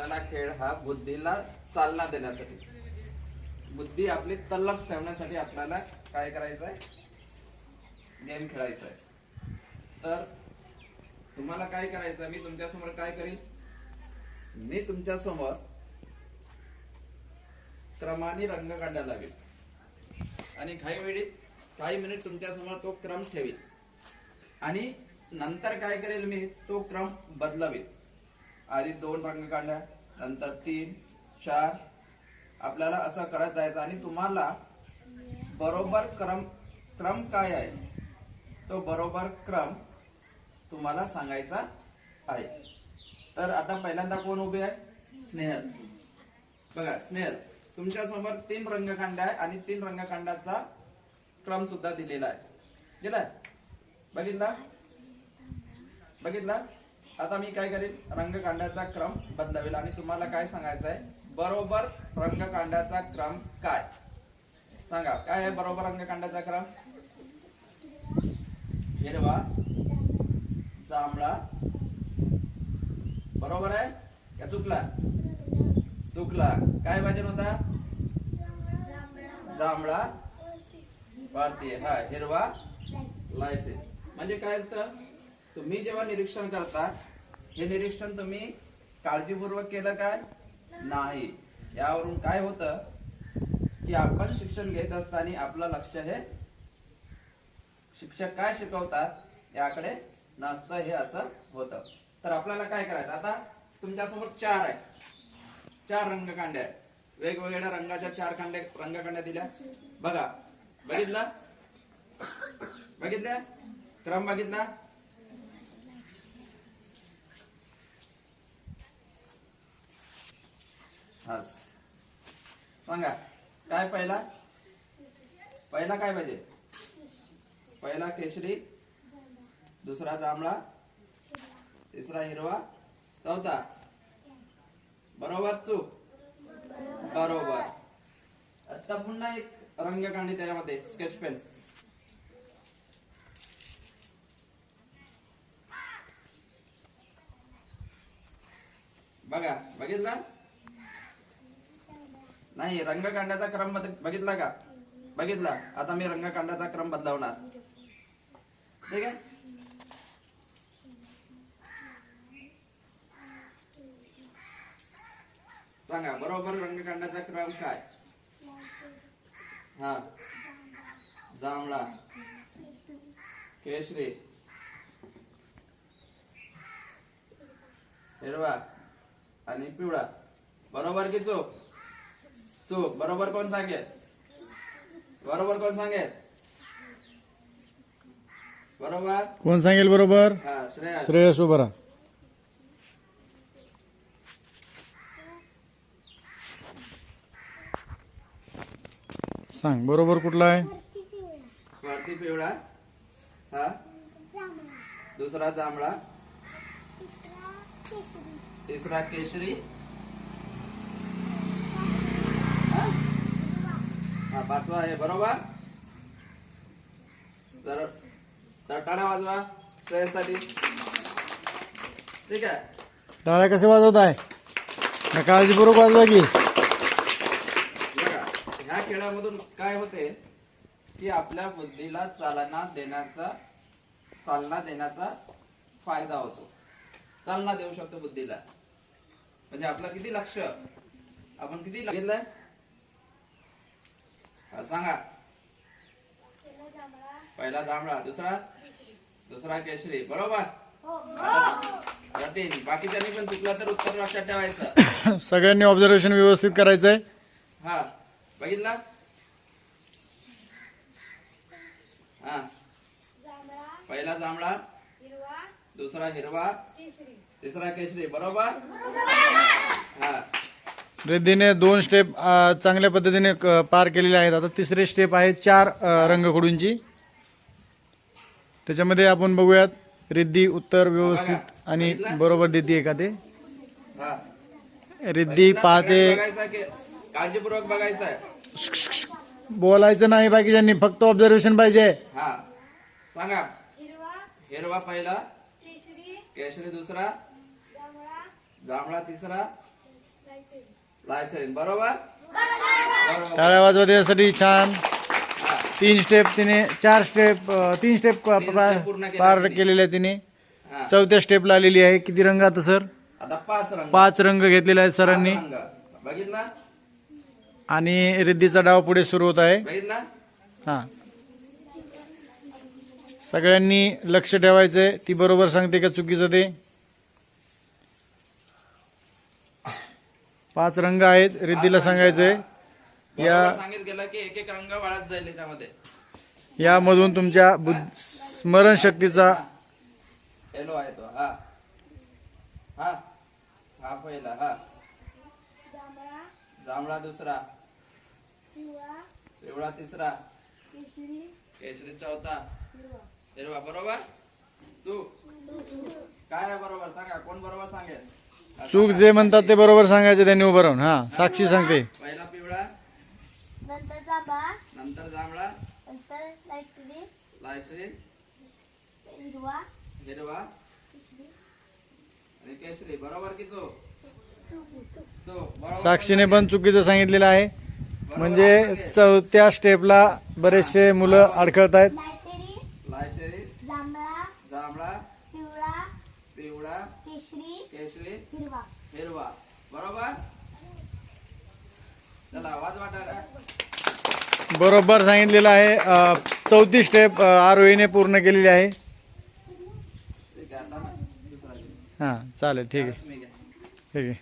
आपल्याला खेळ हा बुद्धीला चालना देण्यासाठी, बुद्धी आपली तल्लख ठेवण्यासाठी आपल्याला काय करायचं आहे, गेम खेळायचा आहे. तर तुम्हाला काय करायचं, मी तुमच्या समोर काय करीन, मी तुमच्या समोर क्रमाने रंग काढायला लागेल आणि काही मिनिट तुमच्या समोर तो क्रम ठेवील आणि नंतर काय करेल, मी तो क्रम बदलावेल. आधी 2 रंग काढल्या, नंतर 3, 4, आपल्याला असं करत जायचं आणि तुम्हाला बरोबर क्रम काय आहे तो बरोबर क्रम तुम्हाला सांगायचा आहे. तर आता पहिल्यांदा कोण उभे आहे, स्नेहल. बघा स्नेहल, तुमच्या समोर 3 रंगकांड आहे आणि 3 रंगकांडाचा क्रम सुद्धा दिलेला आहे. गेलाय, बघितला. आता मी काय करेन, रंगकांडाचा क्रम बदलावेल आणि तुम्हाला काय सांगायचं आहे, बरोबर रंगकांडाचा क्रम काय, सांगा काय आहे बरोबर रंगकांडाचा क्रम. हिरवा, जांभळा, बरोबर आहे का चुकला, काय पाहिजे होता, जांभळा भारतीय, हा हिरवा लायसेन्स. म्हणजे काय असतं, तुम्ही जेव्हा निरीक्षण करता, हे निरीक्षण तुम्ही काळजीपूर्वक केलं काय नाही. यावरून काय होतं की आपण शिक्षण घेत असताना आपलं लक्ष हे शिक्षक काय शिकवतात याकडे नसतं, हे असं होतं. तर आपल्याला काय करायचं, आता तुमच्यासमोर 4 आहे, 4 रंगकांड्या आहेत, वेगवेगळ्या रंगाच्या 4 रंगकांड्या दिल्या. बघा, बघितल्या क्रम बघितला. सांगा काय पहिला काय पाहिजे, पहिला केशरी, दुसरा जांभळा, तिसरा हिरवा, चौथा बरोबर चूक, बरोबर. आता पुन्हा एक रंगकांडी त्यामध्ये, स्केच पेन. बघा, बघितला नाही, रंगकांडाचा क्रम बघितला का, बघितला. आता मी रंगकांडाचा क्रम बदलवणार, ठीक आहे. सांगा बरोबर रंगकांडाचा क्रम काय, हा जांभळा, केशरी, हिरवा आणि पिवळा. बरोबर की चूक, बरोबर कोण सांगेल, बरोबर कोण सांगेल बरोबर, हा श्रेयस उभा राहा. सांग बरोबर कुठला आहे, वरती पिवळा, हा दुसरा जांभळा, तिसरा केशरी, हा 5वा आहे बरोबर. तर टाळ्या वाजवा श्रेयससाठी, ठीक आहे. टाळ्या कसे वाजवत आहे, काळजीपूर्वक वाजवा की. बघा, ह्या खेळामधून काय होते की आपल्या बुद्धीला चालना देण्याचा फायदा होतो, चालना देऊ शकतो बुद्धीला. म्हणजे आपलं किती लक्ष, आपण किती घेतलंय, सांगा. पहिला जांभळा, दुसरा केशरी, बरोबर. तीन, बाकीच्यांनी पण चुकलं तर उत्तर लक्षात ठेवायचं. सगळ्यांनी ऑब्झर्वेशन व्यवस्थित करायचंय. हा बघितला, हा पहिला जांभळा, दुसरा हिरवा, तिसरा केशरी, बरोबर. हा रिद्धीने 2 स्टेप चांगल्या पद्धतीने पार केलेले आहेत. आता तिसरे स्टेप आहे 4 रंगखडूंची. त्याच्यामध्ये आपण बघूयात रिद्धी उत्तर व्यवस्थित आणि बरोबर देते आहे का ते. रिद्धी पाहते, काळजीपूर्वक बघायचं आहे, बोलायचं नाही बाकीच्यांनी, फक्त ऑब्झर्वेशन पाहिजे. हा सांगा. हिरवा पहिला, केशरी दुसरा, जांभळा तिसरा, लायचरीन बरोबर. बरोबर. टाळ्या वाजवा त्यासाठी. छान. 3 स्टेप तिने 4 स्टेप 3 स्टेप पूर्ण केल्या पार तिने. केलेल्या तिने. हा. 4थ्या स्टेपला आलेली आहे. किती रंग आता सर? आता 5 रंग. 5 रंग घेतलेले आहेत सरांनी. 5 रंग. बघितला आणि रिद्धीचा डाव पुढे सुरू होत आहे. बघितला. हा, सगळ्यांनी लक्ष ठेवायचंय. ती बरोबर सांगते का चुकीचं ते. 5 रंग आहेत. रिद्धीला सांगायचंय बरोबर सांगितलं गेलं की एक एक रंग वाढत जाईल त्यामध्ये. यामधून तुमच्या स्मरणशक्तीचा येलो आहे तो. हा हा हा पहिला. हा जांभळा दुसरा, पिवळा तिसरा, केशरी चौथा, हिरवा. बरोबर. तू काय आहे बरोबर सांगा. कोण बरोबर सांगेल? चूक जे म्हणतात ते बरोबर सांगायचे त्यांनी उभं राहून. हा, साक्षी सांगते. पहिला पिवळा, नंतर जांभळा, नंतर जांभळा, नंतर लाईट लायचरीन, हिरवा, हिरवा आणि केशरी. बरोबर की चूक? चूक. बरोबर. साक्षीने पण चुकीचं सांगितलेलं आहे. म्हणजे 4थ्या स्टेपला बरेचसे मुलं अडखळतायत. लायचरी, जांभळा, जांभळा, पिवळा, पिवळा, केशरी, हिरवा. हिरवा. बरोबर. चला आवाज वाटायला. बरोबर सांगितलेलं आहे. 4थी स्टेप आरोहीने पूर्ण केलेली आहे. ठीक आहे. आता दुसरा घे. हा, चालेल. ठीक आहे. मी घ्या. ठीक आहे.